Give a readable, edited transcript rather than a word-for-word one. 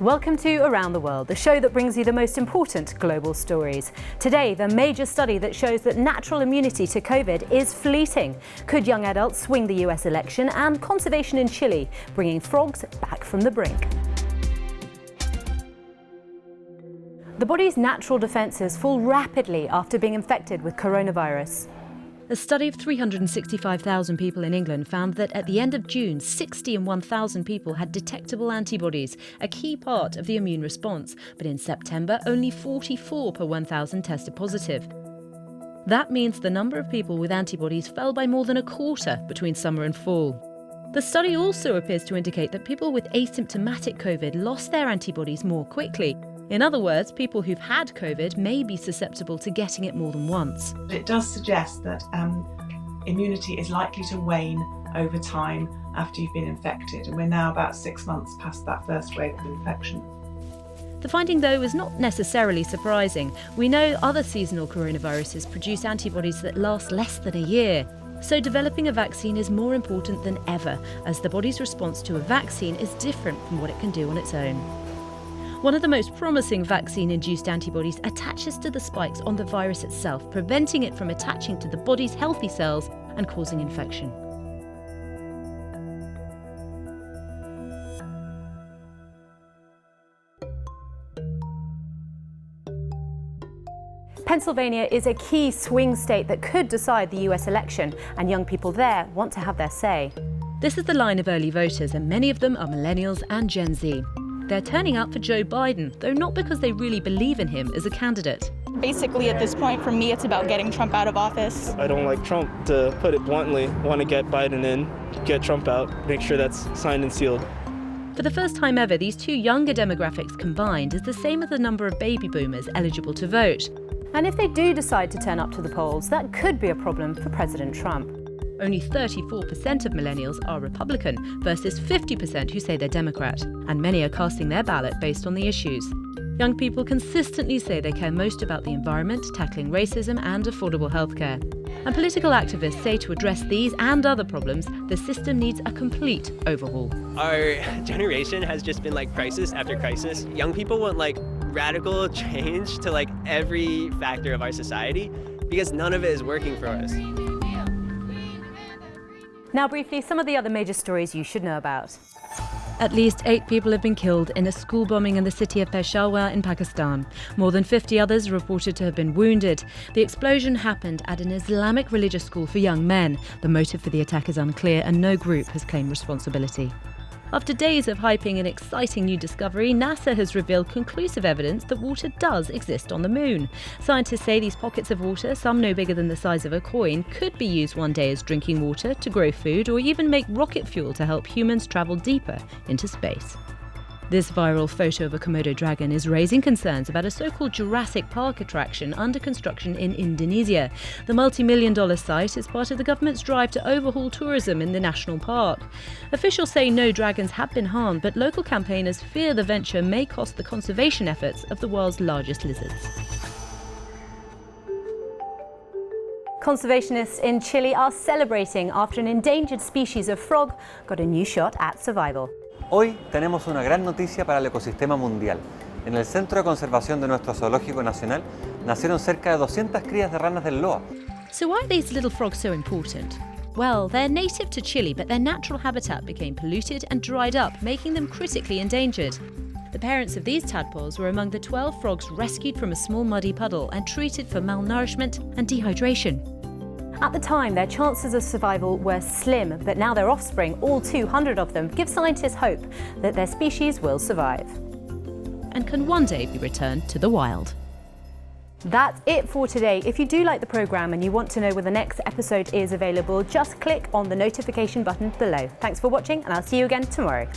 Welcome to Around the World, the show that brings you the most important global stories. Today, the major study that shows that natural immunity to COVID is fleeting. Could young adults swing the US election? And conservation in Chile, bringing frogs back from the brink. The body's natural defences fall rapidly after being infected with coronavirus. A study of 365,000 people in England found that at the end of June, 60 in 1,000 people had detectable antibodies, a key part of the immune response. But in September, only 44 per 1,000 tested positive. That means the number of people with antibodies fell by more than a quarter between summer and fall. The study also appears to indicate that people with asymptomatic COVID lost their antibodies more quickly. In other words, people who've had COVID may be susceptible to getting it more than once. It does suggest that immunity is likely to wane over time after you've been infected, and we're now about 6 months past that first wave of infection. The finding, though, is not necessarily surprising. We know other seasonal coronaviruses produce antibodies that last less than a year. So developing a vaccine is more important than ever, as the body's response to a vaccine is different from what it can do on its own. One of the most promising vaccine-induced antibodies attaches to the spikes on the virus itself, preventing it from attaching to the body's healthy cells and causing infection. Pennsylvania is a key swing state that could decide the US election, and young people there want to have their say. This is the line of early voters, and many of them are millennials and Gen Z. They're turning out for Joe Biden, though not because they really believe in him as a candidate. Basically, at this point, for me, it's about getting Trump out of office. I don't like Trump, to put it bluntly. Want to get Biden in, get Trump out, make sure that's signed and sealed. For the first time ever, these two younger demographics combined is the same as the number of baby boomers eligible to vote. And if they do decide to turn up to the polls, that could be a problem for President Trump. Only 34% of millennials are Republican versus 50% who say they're Democrat, and many are casting their ballot based on the issues. Young people consistently say they care most about the environment, tackling racism and affordable healthcare. And political activists say to address these and other problems, the system needs a complete overhaul. Our generation has just been like crisis after crisis. Young people want like radical change to like every factor of our society because none of it is working for us. Now briefly, some of the other major stories you should know about. At least 8 people have been killed in a school bombing in the city of Peshawar in Pakistan. More than 50 others are reported to have been wounded. The explosion happened at an Islamic religious school for young men. The motive for the attack is unclear and no group has claimed responsibility. After days of hyping an exciting new discovery, NASA has revealed conclusive evidence that water does exist on the moon. Scientists say these pockets of water, some no bigger than the size of a coin, could be used one day as drinking water, to grow food, or even make rocket fuel to help humans travel deeper into space. This viral photo of a Komodo dragon is raising concerns about a so-called Jurassic Park attraction under construction in Indonesia. The multi-million-dollar site is part of the government's drive to overhaul tourism in the national park. Officials say no dragons have been harmed, but local campaigners fear the venture may cost the conservation efforts of the world's largest lizards. Conservationists in Chile are celebrating after an endangered species of frog got a new shot at survival. Hoy tenemos una gran noticia para el ecosistema mundial. En el Centro de Conservación de nuestro Zoológico Nacional nacieron cerca de 200 crías de ranas del loa. So why are these little frogs so important? Well, they're native to Chile, but their natural habitat became polluted and dried up, making them critically endangered. The parents of these tadpoles were among the 12 frogs rescued from a small muddy puddle and treated for malnourishment and dehydration. At the time, their chances of survival were slim, but now their offspring, all 200 of them, give scientists hope that their species will survive and can one day be returned to the wild. That's it for today. If you do like the programme and you want to know when the next episode is available, just click on the notification button below. Thanks for watching, and I'll see you again tomorrow.